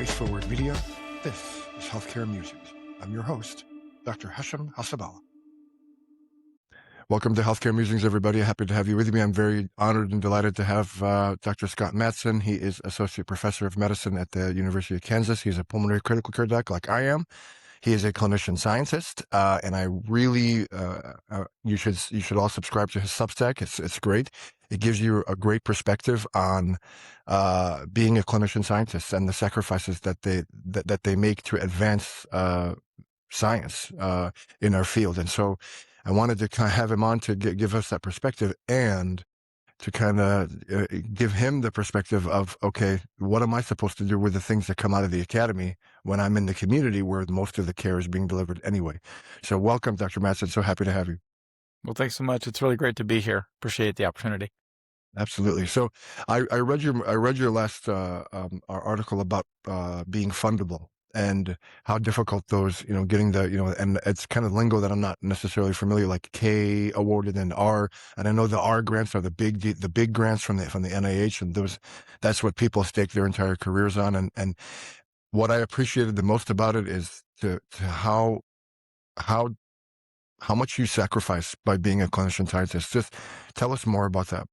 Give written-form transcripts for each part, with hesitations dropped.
Forward Media. This is Healthcare Musings. I'm your host, Dr. Hashem Hasabala. Welcome to Healthcare Musings, everybody. Happy to have you with me. I'm very honored and delighted to have Dr. Scott Matson. He is Associate Professor of Medicine at the University of Kansas. He's a pulmonary critical care doc like I am. He is a clinician-scientist, and I really, you should all subscribe to his Substack. It's great. It gives you a great perspective on being a clinician-scientist and the sacrifices that they make to advance science in our field. And so I wanted to kind of have him on to give us that perspective and to kind of give him the perspective of, okay, what am I supposed to do with the things that come out of the academy when I'm in the community where most of the care is being delivered anyway? So welcome, Dr. Matson. So happy to have you. Well, thanks so much. It's really great to be here. Appreciate the opportunity. Absolutely. So I read your last article about being fundable and how difficult those, getting the, and it's kind of lingo that I'm not necessarily familiar, like K awarded and R. And I know the R grants are the big grants from the NIH, and that's what people stake their entire careers on. And what I appreciated the most about it is to how much you sacrifice by being a clinician scientist. Just tell us more about that.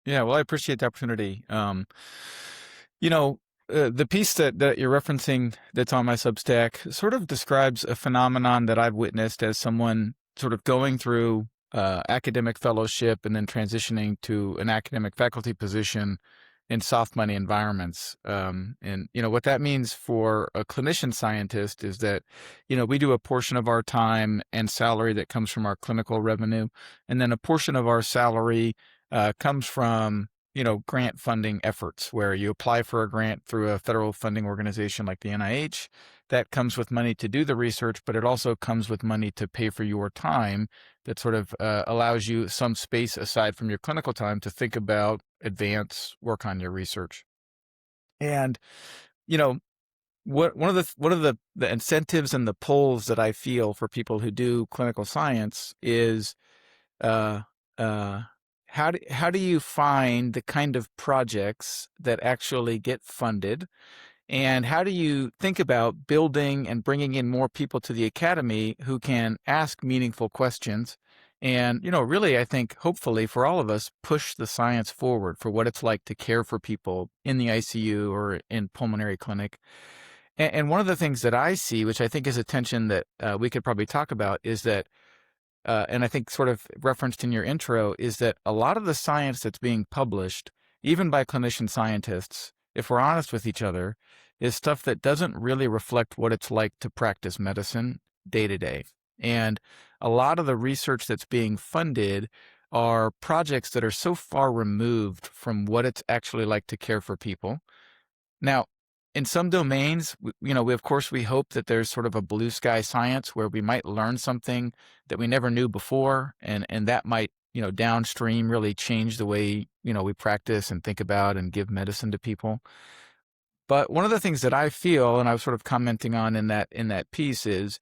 Yeah, well, I appreciate the opportunity. The piece that you're referencing that's on my Substack sort of describes a phenomenon that I've witnessed as someone sort of going through academic fellowship and then transitioning to an academic faculty position in soft money environments. And what that means for a clinician scientist is that, we do a portion of our time and salary that comes from our clinical revenue. And then a portion of our salary comes from grant funding efforts where you apply for a grant through a federal funding organization like the NIH. That comes with money to do the research, but it also comes with money to pay for your time that sort of allows you some space aside from your clinical time to think about, advance, work on your research. And, one of the incentives and the pulls that I feel for people who do clinical science is how do you find the kind of projects that actually get funded? And how do you think about building and bringing in more people to the academy who can ask meaningful questions? And, really, I think, hopefully for all of us, push the science forward for what it's like to care for people in the ICU or in pulmonary clinic. And one of the things that I see, which I think is a tension that we could probably talk about, is that and I think sort of referenced in your intro, is that a lot of the science that's being published, even by clinician scientists, if we're honest with each other, is stuff that doesn't really reflect what it's like to practice medicine day to day. And a lot of the research that's being funded are projects that are so far removed from what it's actually like to care for people. Now, in some domains, we of course, we hope that there's sort of a blue sky science where we might learn something that we never knew before, and that might, downstream really change the way, we practice and think about and give medicine to people. But one of the things that I feel, and I was sort of commenting on in that piece, is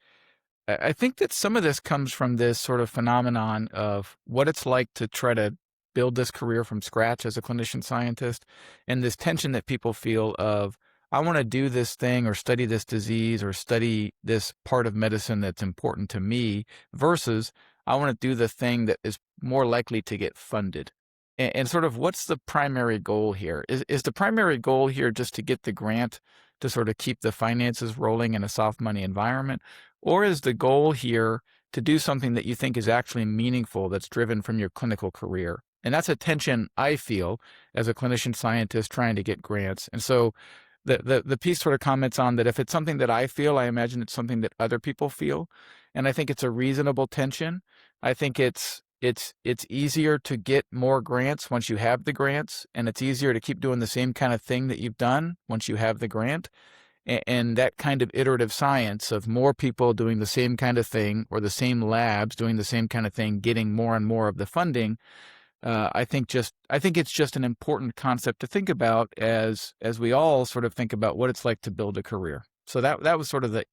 I think that some of this comes from this sort of phenomenon of what it's like to try to build this career from scratch as a clinician scientist, and this tension that people feel of, I want to do this thing or study this disease or study this part of medicine that's important to me versus I want to do the thing that is more likely to get funded. And sort of what's the primary goal here? Is the primary goal here just to get the grant to sort of keep the finances rolling in a soft money environment? Or is the goal here to do something that you think is actually meaningful that's driven from your clinical career? And that's a tension I feel as a clinician scientist trying to get grants. And so the piece sort of comments on that if it's something that I feel, I imagine it's something that other people feel. And I think it's a reasonable tension. I think it's easier to get more grants once you have the grants, and it's easier to keep doing the same kind of thing that you've done once you have the grant. And that kind of iterative science of more people doing the same kind of thing or the same labs doing the same kind of thing, getting more and more of the funding, I think it's just an important concept to think about as we all sort of think about what it's like to build a career. So that was sort of the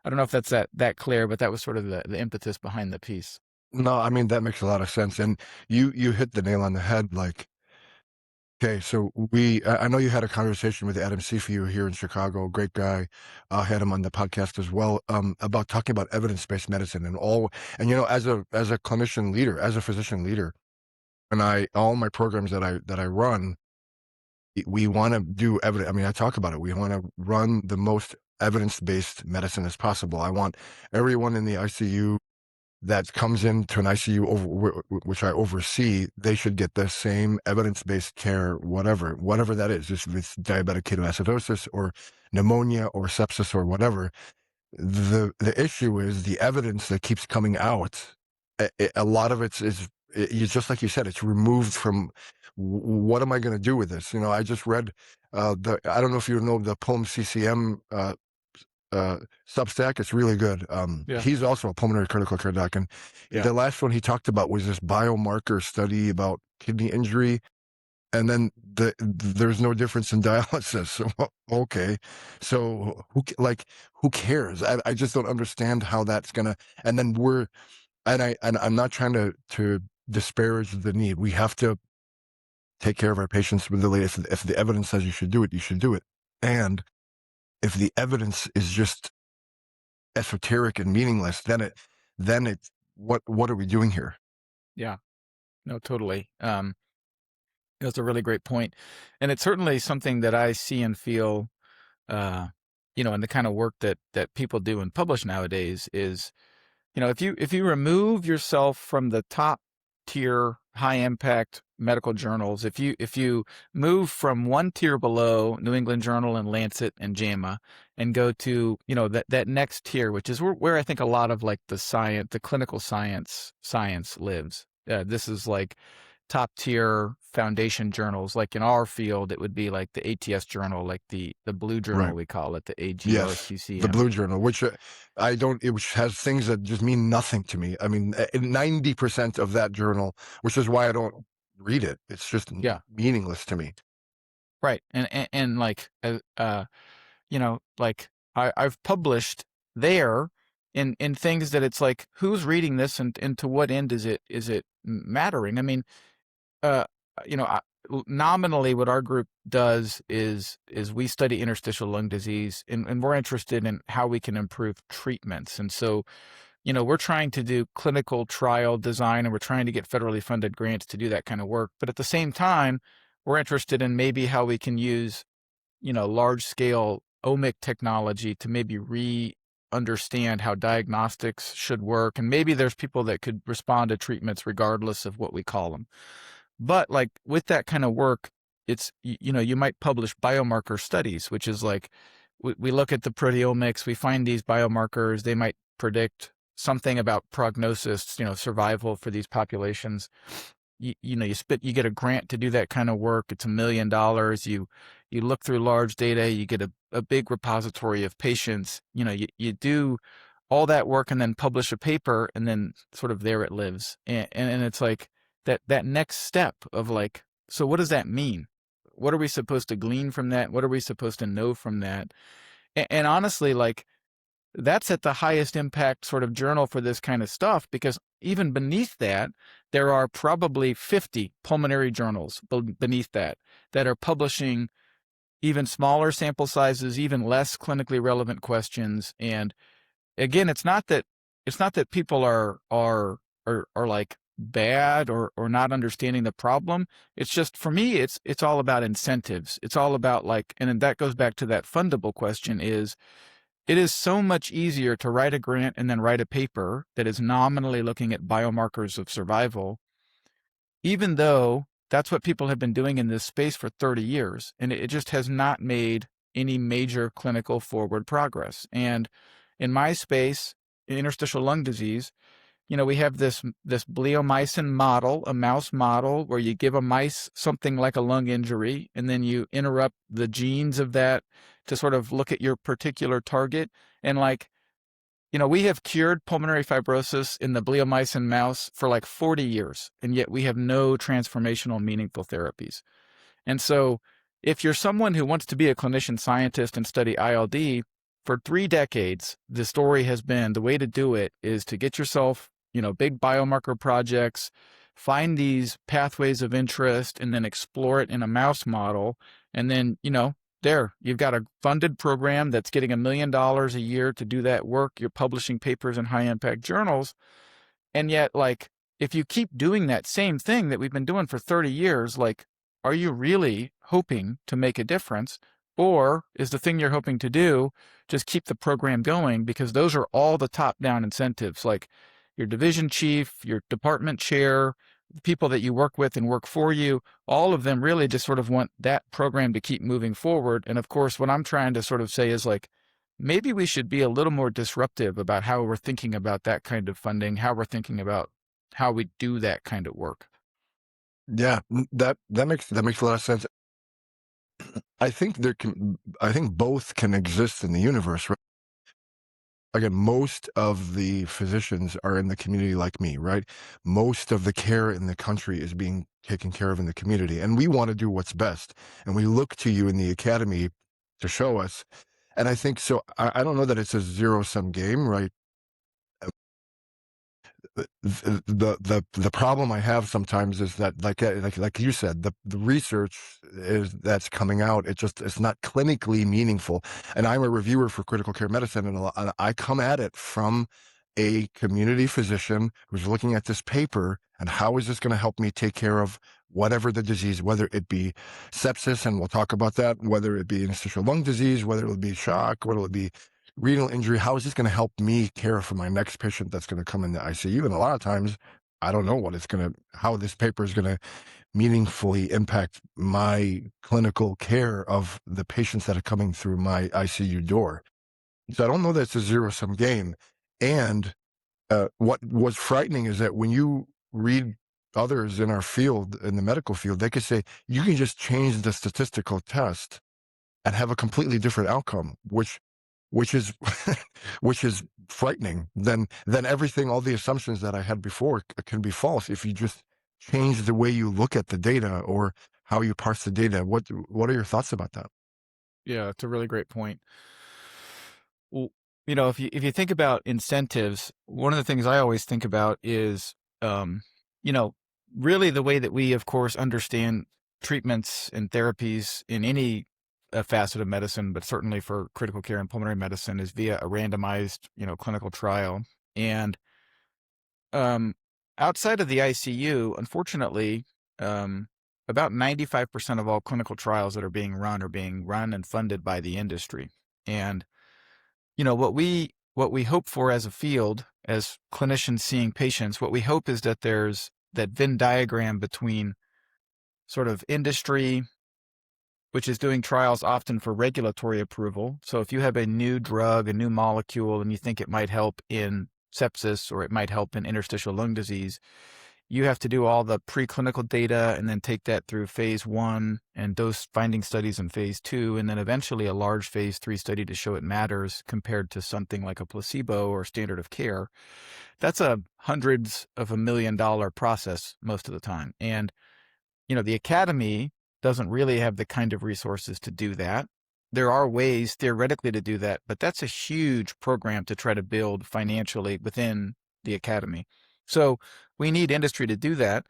I don't know if that's that clear, but that was sort of the impetus behind the piece. No, I mean, that makes a lot of sense. And you hit the nail on the head. Like, Okay, so I know you had a conversation with Adam Cifu here in Chicago, great guy. Had him on the podcast as well, about talking about evidence-based medicine and as a clinician leader, as a physician leader, and all my programs that I run, we want to do evidence. I mean, I talk about it. We want to run the most evidence-based medicine as possible. I want everyone in the ICU that comes into an ICU which I oversee, they should get the same evidence-based care, whatever that is. If it's diabetic ketoacidosis or pneumonia or sepsis or whatever. The issue is the evidence that keeps coming out. A lot of it's just like you said. It's removed from what am I going to do with this? I just read I don't know if you know the poem CCM uh, Substack. It's really good. Yeah. He's also a pulmonary critical care doc, and Yeah. the last one he talked about was this biomarker study about kidney injury, and then there's no difference in dialysis. Okay, so who cares? I just don't understand how that's gonna. And then I'm not trying to disparage the need. We have to take care of our patients with the latest. If the evidence says you should do it, you should do it. And if the evidence is just esoteric and meaningless, then it's what are we doing here? Yeah. No, totally. That's a really great point. And it's certainly something that I see and feel, uh, in the kind of work that people do and publish nowadays is, if you remove yourself from the top tier, high impact medical journals, if you move from one tier below New England Journal and Lancet and JAMA and go to, that next tier, which is where I think a lot of like the clinical science lives. This is like top tier foundation journals. Like in our field, it would be like the ATS journal, like the blue journal, Right. we call it, the Yes, the AGRCCM. Blue Journal, which which has things that just mean nothing to me. I mean, 90% of that journal, which is why I don't read it. It's just Yeah. meaningless to me. Right. And like, like I've published there in things that it's like, who's reading this and to what end is it mattering? I mean, uh, you know, I, nominally what our group does is we study interstitial lung disease, and we're interested in how we can improve treatments. And so, we're trying to do clinical trial design, and we're trying to get federally funded grants to do that kind of work. But at the same time, we're interested in maybe how we can use, large scale omic technology to maybe understand how diagnostics should work. And maybe there's people that could respond to treatments regardless of what we call them. But like with that kind of work, it's, you might publish biomarker studies, which is like, we look at the proteomics, we find these biomarkers, they might predict something about prognosis, survival for these populations. You get a grant to do that kind of work. It's $1 million. You look through large data, you get a big repository of patients, you do all that work and then publish a paper, and then sort of there it lives. And it's like that next step of like, so what does that mean? What are we supposed to glean from that? What are we supposed to know from that? And honestly, like, that's at the highest impact sort of journal for this kind of stuff, because even beneath that, there are probably 50 pulmonary journals beneath that are publishing even smaller sample sizes, even less clinically relevant questions. And again, it's not that people are like bad or not understanding the problem. It's just, for me, it's all about incentives. It's all about like, and then that goes back to that fundable question is, it is so much easier to write a grant and then write a paper that is nominally looking at biomarkers of survival, even though that's what people have been doing in this space for 30 years. And it just has not made any major clinical forward progress. And in my space, in interstitial lung disease, we have this bleomycin model, a mouse model, where you give a mice something like a lung injury, and then you interrupt the genes of that to sort of look at your particular target. And like, we have cured pulmonary fibrosis in the bleomycin mouse for like 40 years, and yet we have no transformational meaningful therapies. And so if you're someone who wants to be a clinician scientist and study ILD, for 3 decades, the story has been the way to do it is to get yourself, big biomarker projects, find these pathways of interest and then explore it in a mouse model. And then, there, you've got a funded program that's getting $1 million a year to do that work. You're publishing papers in high impact journals. And yet, like, if you keep doing that same thing that we've been doing for 30 years, like, are you really hoping to make a difference? Or is the thing you're hoping to do just keep the program going? Because those are all the top-down incentives, like your division chief, your department chair, the people that you work with and work for you, all of them really just sort of want that program to keep moving forward. And of course, what I'm trying to sort of say is like, maybe we should be a little more disruptive about how we're thinking about that kind of funding, how we're thinking about how we do that kind of work. Yeah, that makes a lot of sense. I think both can exist in the universe, right? Again, most of the physicians are in the community like me, right? Most of the care in the country is being taken care of in the community, and we want to do what's best. And we look to you in the academy to show us. And I think so. I don't know that it's a zero-sum game, right? The problem I have sometimes is that like you said, the research is that's coming out, it's not clinically meaningful. And I'm a reviewer for critical care medicine, and I come at it from a community physician who's looking at this paper and how is this going to help me take care of whatever the disease, whether it be sepsis, and we'll talk about that, whether it be interstitial lung disease, whether it'll be shock, whether it'll be renal injury. How is this going to help me care for my next patient that's going to come in the ICU? And a lot of times, I don't know how this paper is going to meaningfully impact my clinical care of the patients that are coming through my ICU door. So I don't know that it's a zero-sum game. And what was frightening is that when you read others in our field, in the medical field, they could say, you can just change the statistical test and have a completely different outcome, which is which is frightening. Then everything, all the assumptions that I had before can be false if you just change the way you look at the data or how you parse the data. What are your thoughts about that? Yeah, it's a really great point. Well, if you think about incentives, one of the things I always think about is, you know, really the way that we, of course, understand treatments and therapies in any facet of medicine, but certainly for critical care and pulmonary medicine, is via a randomized, clinical trial. And um, outside of the ICU, unfortunately, about 95% of all clinical trials that are being run and funded by the industry. And what we hope for as a field, as clinicians seeing patients, what we hope is that there's that Venn diagram between sort of industry, which is doing trials often for regulatory approval. So if you have a new drug, a new molecule, and you think it might help in sepsis or it might help in interstitial lung disease, you have to do all the preclinical data and then take that through phase 1 and dose finding studies in phase 2, and then eventually a large phase 3 study to show it matters compared to something like a placebo or standard of care. That's a hundreds of $1 million process most of the time. And, the academy doesn't really have the kind of resources to do that. There are ways theoretically to do that, but that's a huge program to try to build financially within the academy. So we need industry to do that.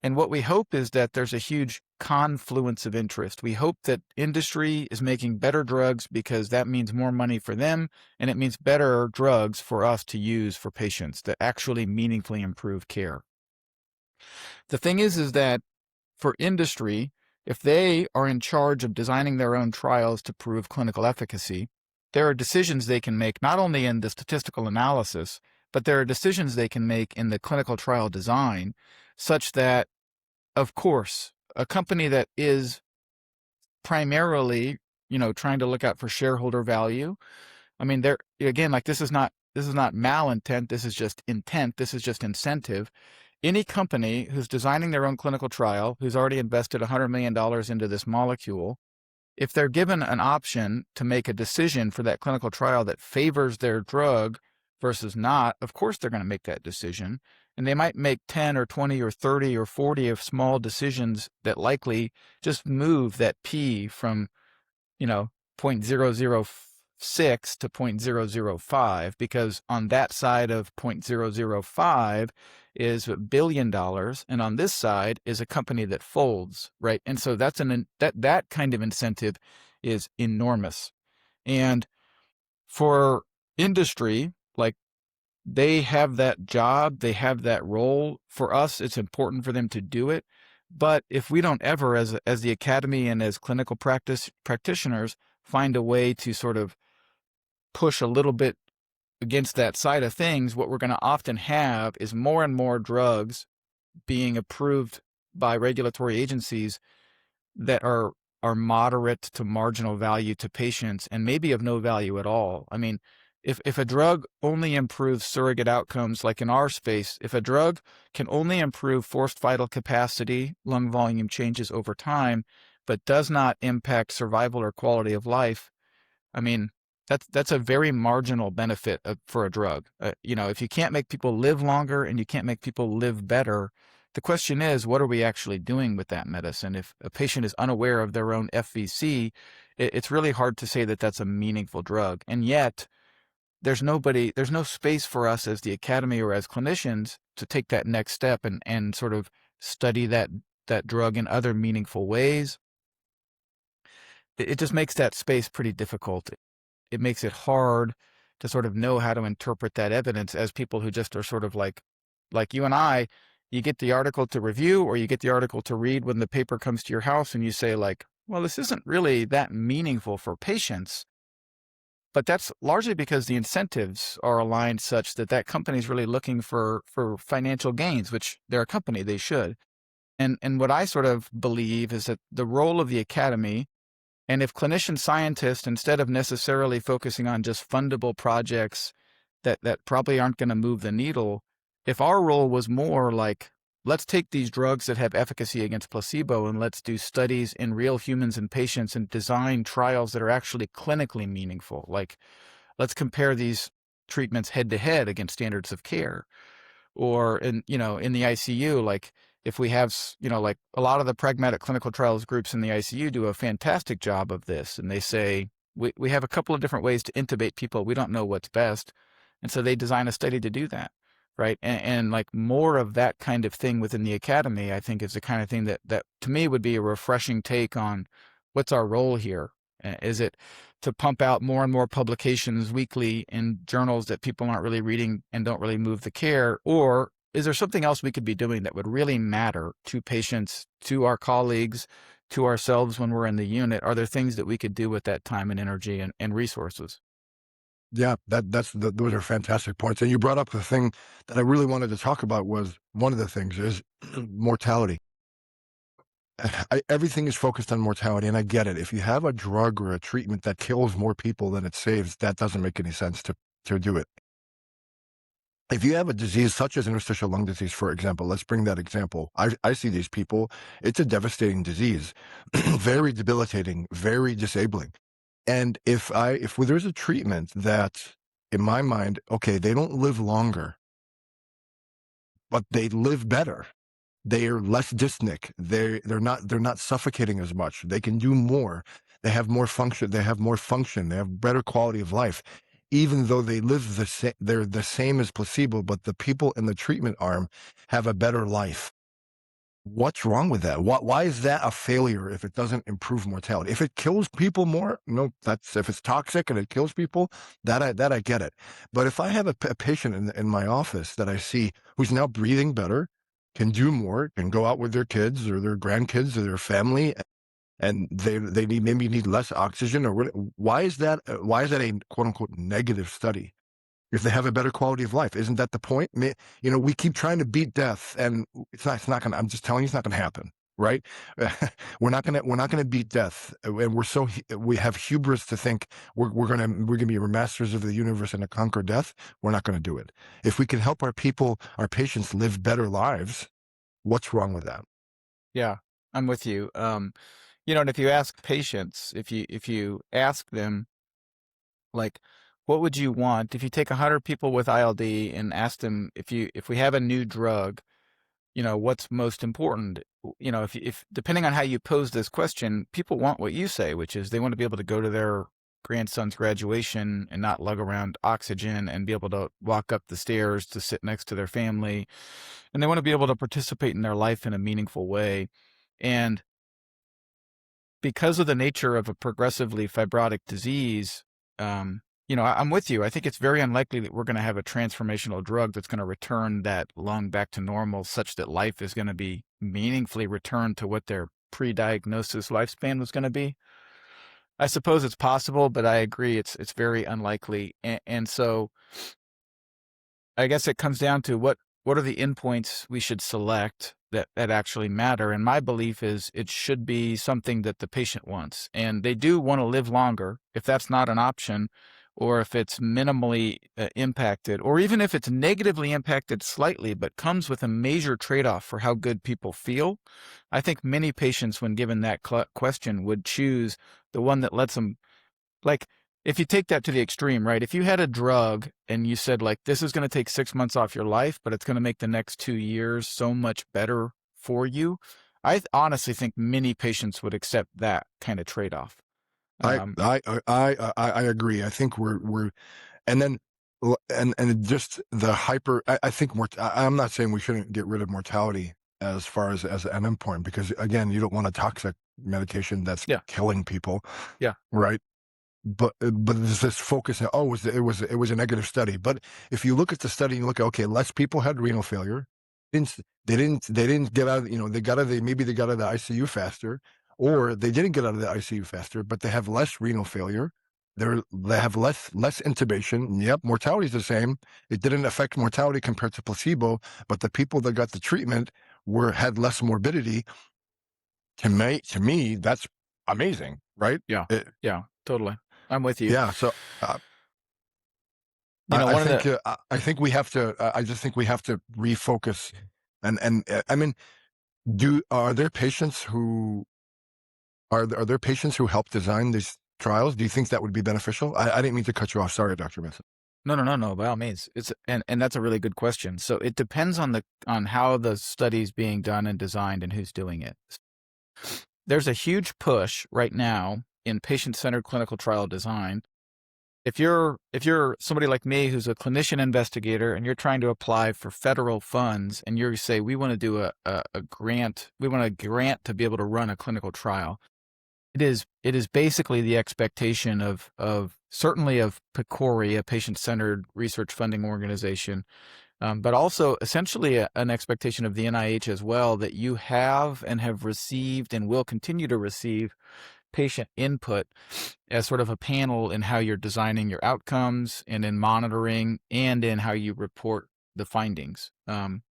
And what we hope is that there's a huge confluence of interest. We hope that industry is making better drugs because that means more money for them, and it means better drugs for us to use for patients that actually meaningfully improve care. The thing is that for industry, if they are in charge of designing their own trials to prove clinical efficacy, there are decisions they can make not only in the statistical analysis, but there are decisions they can make in the clinical trial design such that, of course, a company that is primarily, trying to look out for shareholder value. I mean, this is not malintent. This is just intent. This is just incentive. Any company who's designing their own clinical trial, who's already invested $100 million into this molecule, if they're given an option to make a decision for that clinical trial that favors their drug versus not, of course they're going to make that decision. And they might make 10 or 20 or 30 or 40 of small decisions that likely just move that P from, 0.00 0.06 to 0.005, because on that side of 0.005 is $1 billion, and on this side is a company that folds, right? And so that kind of incentive is enormous. And for industry, like, they have that job, they have that role. For us, it's important for them to do it. But if we don't ever, as the academy and as clinical practitioners, find a way to sort of push a little bit against that side of things, what we're going to often have is more and more drugs being approved by regulatory agencies that are moderate to marginal value to patients and maybe of no value at all. I mean, if a drug only improves surrogate outcomes, like in our space, if a drug can only improve forced vital capacity, lung volume changes over time, but does not impact survival or quality of life, I mean, that's a very marginal benefit for a drug. If you can't make people live longer and you can't make people live better, the question is, what are we actually doing with that medicine? If a patient is unaware of their own FVC, it's really hard to say that that's a meaningful drug. And yet, there's no space for us as the academy or as clinicians to take that next step and sort of study that drug in other meaningful ways. It just makes that space pretty difficult. It makes it hard to sort of know how to interpret that evidence as people who just are sort of like you and I. You get the article to review, or you get the article to read when the paper comes to your house, and you say, like, well, this isn't really that meaningful for patients. But that's largely because the incentives are aligned such that that company is really looking for financial gains, which they're a company, they should. And what I sort of believe is that the role of the academy, and if clinician-scientists, instead of necessarily focusing on just fundable projects that probably aren't going to move the needle, if our role was more like, let's take these drugs that have efficacy against placebo and let's do studies in real humans and patients and design trials that are actually clinically meaningful. Like, let's compare these treatments head to head against standards of care. Or in the ICU, like, if we have, like, a lot of the pragmatic clinical trials groups in the ICU do a fantastic job of this. And they say, we have a couple of different ways to intubate people. We don't know what's best. And so they design a study to do that. Right. And like, more of that kind of thing within the academy, I think, is the kind of thing that to me would be a refreshing take on what's our role here. Is it to pump out more and more publications weekly in journals that people aren't really reading and don't really move the care? Or is there something else we could be doing that would really matter to patients, to our colleagues, to ourselves when we're in the unit? Are there things that we could do with that time and energy and resources? Yeah, those are fantastic points. And you brought up the thing that I really wanted to talk about. Was one of the things is mortality. Everything is focused on mortality, and I get it. If you have a drug or a treatment that kills more people than it saves, that doesn't make any sense to do it. If you have a disease such as interstitial lung disease, for example, let's bring that example. I see these people. It's a devastating disease, very debilitating, very disabling. And if there's a treatment that, in my mind, okay, they don't live longer, but they live better. They are less dyspneic. They're not suffocating as much. They can do more. They have more function. They have more function. They have better quality of life. Even though they live they're the same as placebo, but the people in the treatment arm have a better life. What's wrong with that? Why is that a failure if it doesn't improve mortality? If it kills people more, no, that's if it's toxic and it kills people, that I get it. But if I have a patient in my office that I see who's now breathing better, can do more, can go out with their kids or their grandkids or their family, and they maybe need less oxygen, or why is that a quote unquote negative study? If they have a better quality of life, isn't that the point? We keep trying to beat death, and it's not gonna. I'm just telling you, it's not gonna happen, right? We're not gonna beat death, and we have hubris to think we're gonna be masters of the universe and to conquer death. We're not gonna do it. If we can help our patients live better lives, what's wrong with that? Yeah, I'm with you. And if you ask patients, if you ask them, like, what would you want if you take 100 people with ILD and ask them, if we have a new drug, what's most important? If depending on how you pose this question, people want what you say, which is they want to be able to go to their grandson's graduation and not lug around oxygen and be able to walk up the stairs to sit next to their family. And they want to be able to participate in their life in a meaningful way. And because of the nature of a progressively fibrotic disease, I'm with you. I think it's very unlikely that we're going to have a transformational drug that's going to return that lung back to normal such that life is going to be meaningfully returned to what their pre-diagnosis lifespan was going to be. I suppose it's possible, but I agree it's very unlikely. And so I guess it comes down to what are the endpoints we should select that actually matter. And my belief is it should be something that the patient wants. And they do want to live longer. If that's not an option, or if it's minimally impacted, or even if it's negatively impacted slightly, but comes with a major trade-off for how good people feel, I think many patients, when given that question, would choose the one that lets them, like, if you take that to the extreme, right? If you had a drug and you said, like, this is going to take 6 months off your life, but it's going to make the next 2 years so much better for you, I honestly think many patients would accept that kind of trade-off. I agree. I think we're and then and just the hyper. I think I'm not saying we shouldn't get rid of mortality as far as an endpoint, because again, you don't want a toxic medication that's Yeah. killing people. Yeah. Right. But there's this focus on, oh, it was a negative study. But if you look at the study, you look at, okay, less people had renal failure. They didn't get out. Maybe they got out of the ICU faster, or they didn't get out of the ICU faster, but they have less renal failure. They have less intubation. Yep, mortality is the same. It didn't affect mortality compared to placebo, but the people that got the treatment had less morbidity. To me, that's amazing, right? Yeah. Yeah, totally. I'm with you. Yeah. So One of the, I think we have to. I just think we have to refocus. I mean, are there patients who are there patients who help design these trials? Do you think that would be beneficial? I didn't mean to cut you off. Sorry, Dr. Matson. no, by all means. And that's a really good question. So it depends on how the study's being done and designed and who's doing it. There's a huge push right now in patient-centered clinical trial design. If you're somebody like me who's a clinician investigator and you're trying to apply for federal funds and you say, we want to do a grant, we want a grant to be able to run a clinical trial, it is basically the expectation of certainly of PCORI, a patient-centered research funding organization, but also essentially an expectation of the NIH as well, that you have and have received and will continue to receive patient input as sort of a panel in how you're designing your outcomes and in monitoring and in how you report the findings. And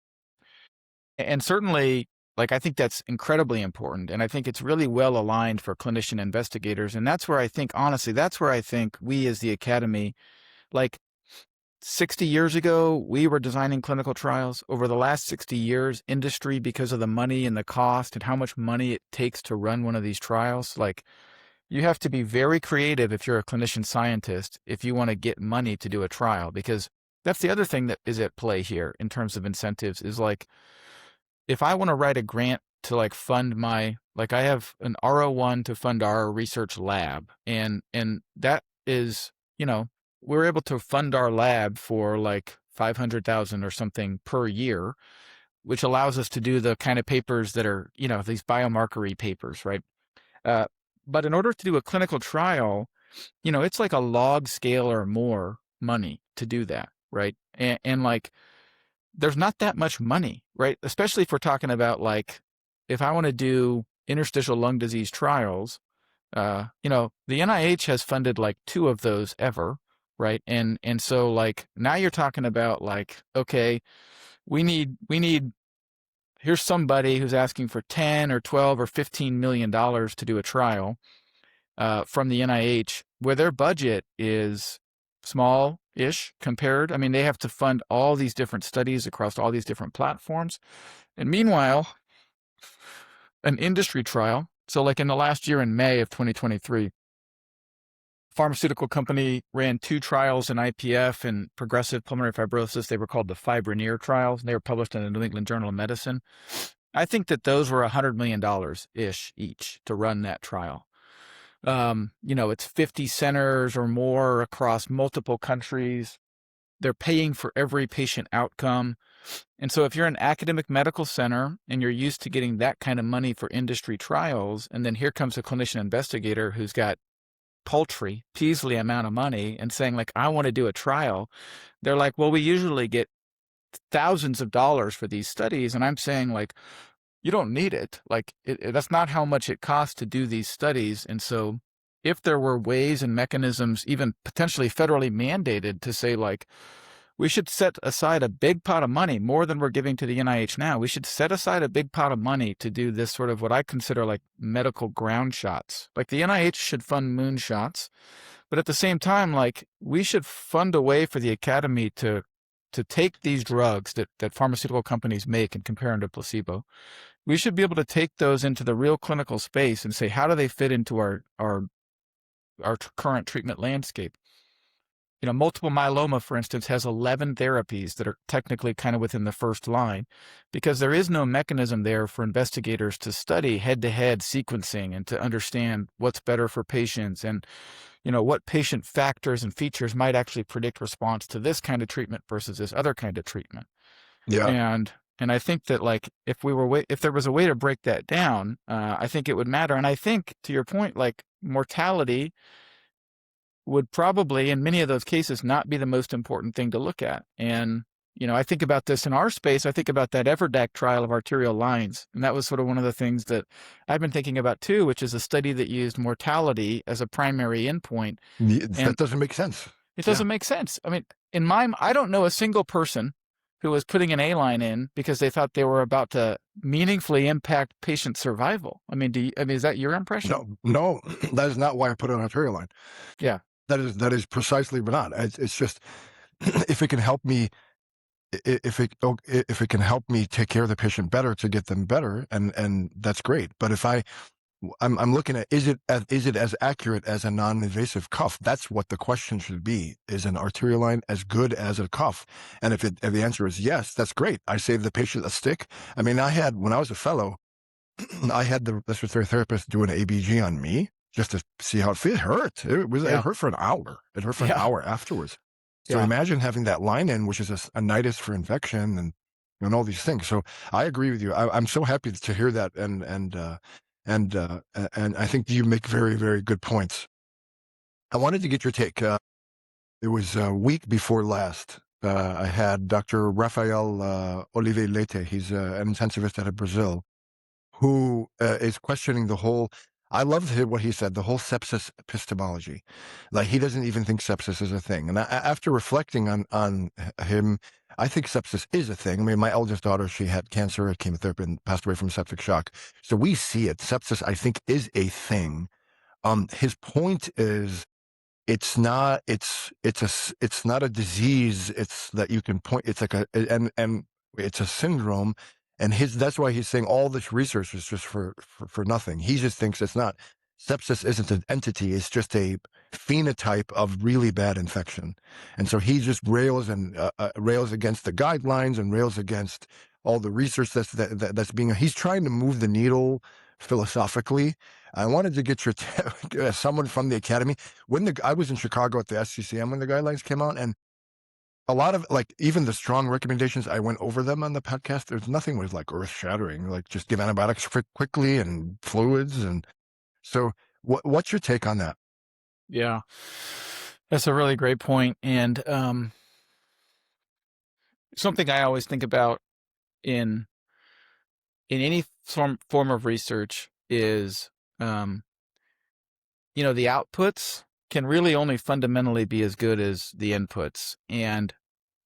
certainly, like, I think that's incredibly important. And I think it's really well aligned for clinician investigators. And that's where I think, honestly, that's where I think we as the Academy, like 60 years ago, we were designing clinical trials. Over the last 60 years, industry, because of the money and the cost and how much money it takes to run one of these trials, like, you have to be very creative if you're a clinician scientist, if you want to get money to do a trial, because that's the other thing that is at play here in terms of incentives is, like, if I want to write a grant to, like, fund I have an R01 to fund our research lab, and that is, we're able to fund our lab for like 500,000 or something per year, which allows us to do the kind of papers that are, these biomarker-y papers, right? But in order to do a clinical trial, it's like a log scale or more money to do that, right? And like, there's not that much money, right? Especially if we're talking about, like, if I want to do interstitial lung disease trials, the NIH has funded like 2 of those ever, right? And so, like, now you're talking about, like, okay, we need here's somebody who's asking for 10 or 12 or 15 million dollars to do a trial from the NIH, where their budget is small-ish compared. I mean, they have to fund all these different studies across all these different platforms. And meanwhile, an industry trial, so like in the last year, in May of 2023, pharmaceutical company ran 2 trials in IPF and progressive pulmonary fibrosis. They were called the Fibroneer trials, and they were published in the New England Journal of Medicine. I think that those were $100 million-ish each to run that trial. It's 50 centers or more across multiple countries. They're paying for every patient outcome. And so if you're an academic medical center and you're used to getting that kind of money for industry trials, and then here comes a clinician investigator who's got paltry, Peaslee amount of money and saying, like, I want to do a trial, they're like, well, we usually get thousands of dollars for these studies. And I'm saying, like, you don't need it. Like, that's not how much it costs to do these studies. And so if there were ways and mechanisms, even potentially federally mandated, to say, like, we should set aside a big pot of money, more than we're giving to the NIH now. We should set aside a big pot of money to do this sort of what I consider like medical ground shots. Like, the NIH should fund moon shots, but at the same time, like, we should fund a way for the academy to take these drugs that pharmaceutical companies make and compare them to placebo. We should be able to take those into the real clinical space and say, how do they fit into our current treatment landscape? Multiple myeloma, for instance, has 11 therapies that are technically kind of within the first line, because there is no mechanism there for investigators to study head-to-head sequencing and to understand what's better for patients and, what patient factors and features might actually predict response to this kind of treatment versus this other kind of treatment. Yeah. And I think that, like, if there was a way to break that down, I think it would matter. And I think, to your point, like, mortality would probably, in many of those cases, not be the most important thing to look at. And, I think about this in our space. I think about that Everdac trial of arterial lines. And that was sort of one of the things that I've been thinking about too, which is a study that used mortality as a primary endpoint. That doesn't make sense. It doesn't make sense. I mean, I don't know a single person who was putting an A-line in because they thought they were about to meaningfully impact patient survival. I mean, is that your impression? No, that is not why I put an arterial line. Yeah. That is precisely not. It's just, if it can help me, if it can help me take care of the patient better to get them better, and that's great. But if I'm looking at, is it as accurate as a non-invasive cuff? That's what the question should be. Is an arterial line as good as a cuff? And if the answer is yes, that's great. I saved the patient a stick. I mean, when I was a fellow, I had the respiratory therapist do an ABG on me just to see how it feels. It hurt. It hurt for an hour. It hurt for an hour afterwards. So imagine having that line in, which is a nidus for infection and all these things. So I agree with you. I'm so happy to hear that. And I think you make very, very good points. I wanted to get your take. It was a week before last. I had Dr. Rafael Olive Leite. He's an intensivist out of Brazil, who is questioning the whole. I loved what he said, the whole sepsis epistemology. Like, he doesn't even think sepsis is a thing. And after reflecting on him, I think sepsis is a thing. I mean, my eldest daughter, she had cancer, had chemotherapy, and passed away from septic shock. So we see it. Sepsis, I think, is a thing. His point is, it's not a disease. It's that you can point. It's like and it's a syndrome. And that's why he's saying all this research is just for nothing. He just thinks it's not. Sepsis isn't an entity. It's just a phenotype of really bad infection. And so he just rails against the guidelines and rails against all the research that's being. He's trying to move the needle philosophically. I wanted to get someone from the academy. I was in Chicago at the SCCM when the guidelines came out, and a lot of, like, even the strong recommendations, I went over them on the podcast. There's nothing was like earth shattering, like just give antibiotics quickly and fluids. And so what's your take on that? Yeah, that's a really great point. And something I always think about in any form of research is, the outputs can really only fundamentally be as good as the inputs. And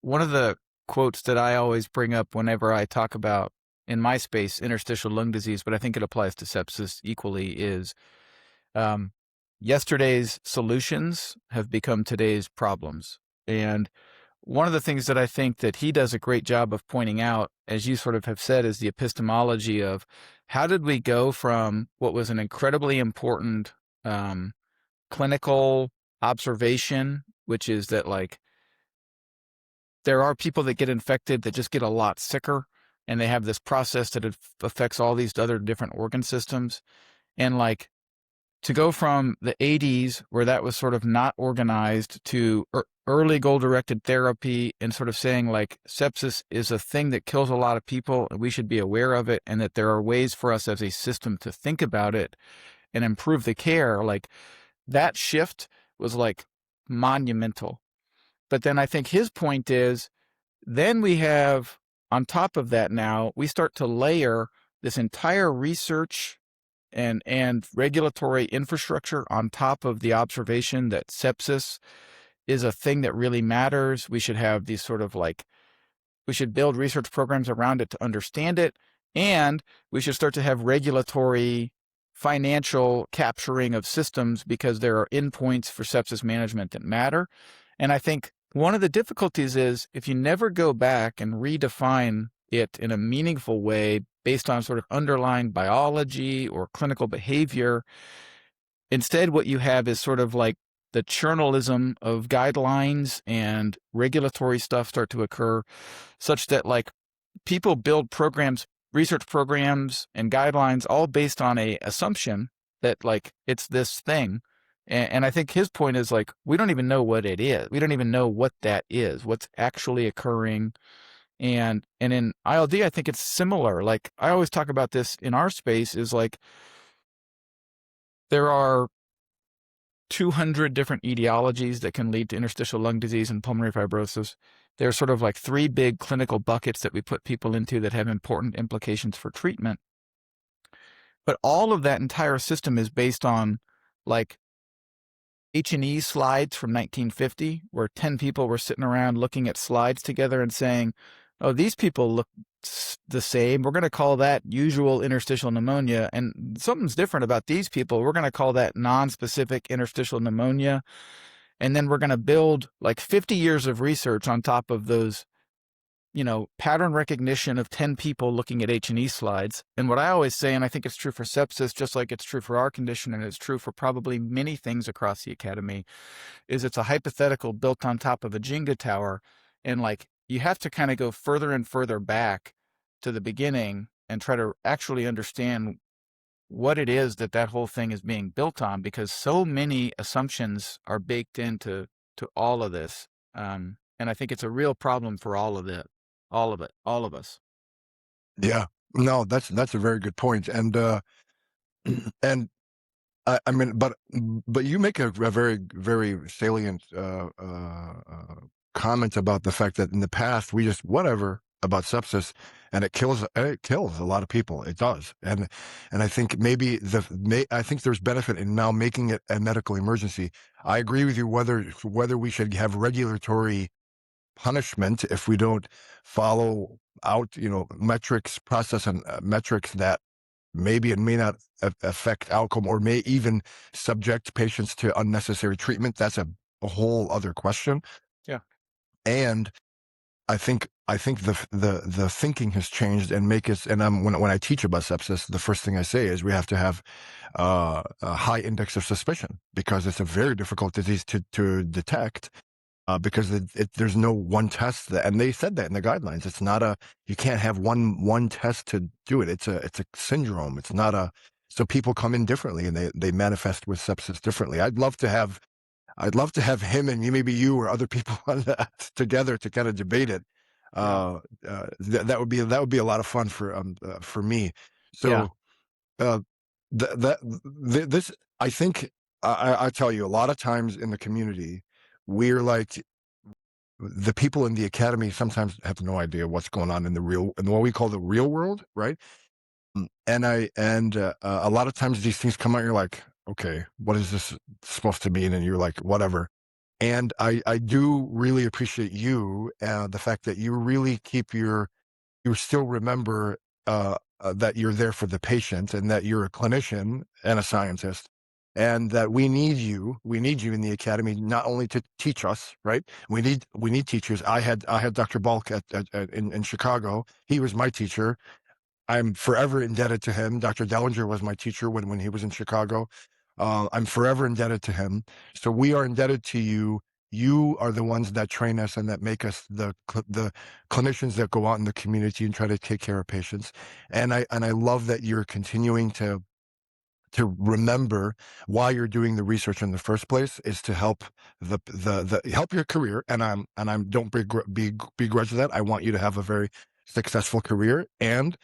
one of the quotes that I always bring up whenever I talk about, in my space, interstitial lung disease, but I think it applies to sepsis equally, is yesterday's solutions have become today's problems. And one of the things that I think that he does a great job of pointing out, as you sort of have said, is the epistemology of how did we go from what was an incredibly important clinical observation, which is that, like, there are people that get infected that just get a lot sicker, and they have this process that affects all these other different organ systems. And, like, to go from the 80s, where that was sort of not organized, to early goal-directed therapy and sort of saying like sepsis is a thing that kills a lot of people and we should be aware of it, and that there are ways for us as a system to think about it and improve the care, like that shift was like monumental. But then I think his point is, then we have, on top of that now, we start to layer this entire research and regulatory infrastructure on top of the observation that sepsis is a thing that really matters. We should have these sort of like, we should build research programs around it to understand it, and we should start to have regulatory financial capturing of systems because there are endpoints for sepsis management that matter. And I think one of the difficulties is if you never go back and redefine it in a meaningful way based on sort of underlying biology or clinical behavior, instead what you have is sort of like the journalism of guidelines and regulatory stuff start to occur, such that like people build programs, research programs and guidelines all based on a assumption that like it's this thing. And I think his point is like, we don't even know what it is. We don't even know what that is, what's actually occurring. And in ILD, I think it's similar. Like I always talk about this in our space is like, there are 200 different etiologies that can lead to interstitial lung disease and pulmonary fibrosis. There's sort of like 3 big clinical buckets that we put people into that have important implications for treatment. But all of that entire system is based on like H&E slides from 1950, where 10 people were sitting around looking at slides together and saying, oh, these people look the same. We're going to call that usual interstitial pneumonia. And something's different about these people. We're going to call that non-specific interstitial pneumonia. And then we're going to build like 50 years of research on top of those, pattern recognition of 10 people looking at H&E slides. And what I always say, and I think it's true for sepsis, just like it's true for our condition, and it's true for probably many things across the academy, is it's a hypothetical built on top of a Jenga tower. And like, you have to kind of go further and further back to the beginning and try to actually understand what it is that whole thing is being built on, because so many assumptions are baked into all of this. And I think it's a real problem for all of it, all of us. Yeah. No, that's a very good point. And I mean, but you make a very, very salient comment about the fact that in the past we just whatever about sepsis, and it kills a lot of people. It does, and I think maybe I think there's benefit in now making it a medical emergency. I agree with you whether we should have regulatory punishment if we don't follow out, metrics, process, and metrics that maybe it may not affect outcome or may even subject patients to unnecessary treatment. That's a whole other question. Yeah. And I think the thinking has changed and make us. And when I teach about sepsis, the first thing I say is we have to have a high index of suspicion, because it's a very difficult disease to detect. Because there's no one test and they said that in the guidelines. It's not you can't have one test to do it. It's a syndrome. It's not so people come in differently and they manifest with sepsis differently. I'd love to have him and maybe you or other people on that together to kind of debate it. That would be a lot of fun for me. So, this, I think, I tell you, a lot of times in the community, we're like, the people in the academy sometimes have no idea what's going on in what we call the real world, right? And a lot of times these things come out, you're like, okay, what is this supposed to mean? And you're like, whatever. And I do really appreciate you, the fact that you really you still remember that you're there for the patient, and that you're a clinician and a scientist, and that we need you in the academy, not only to teach us, right? We need teachers. I had Dr. Balk in Chicago. He was my teacher. I'm forever indebted to him. Dr. Dellinger was my teacher when he was in Chicago. I'm forever indebted to him. So we are indebted to you. You are the ones that train us and that make us the clinicians that go out in the community and try to take care of patients. And I love that you're continuing to to remember why you're doing the research in the first place is to help help your career. And I'm don't begrudge that. I want you to have a very successful career, and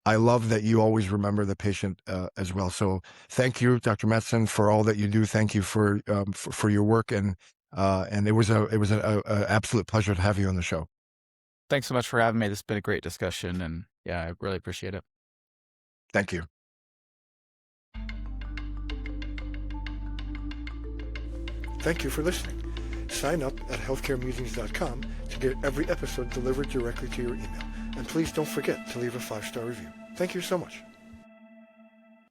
I love that you always remember the patient as well. So thank you, Dr. Matson, for all that you do. Thank you for your work, and it was an absolute pleasure to have you on the show. Thanks so much for having me. This has been a great discussion, and yeah, I really appreciate it. Thank you. Thank you for listening. Sign up at healthcaremusings.com to get every episode delivered directly to your email. And please don't forget to leave a 5-star review. Thank you so much.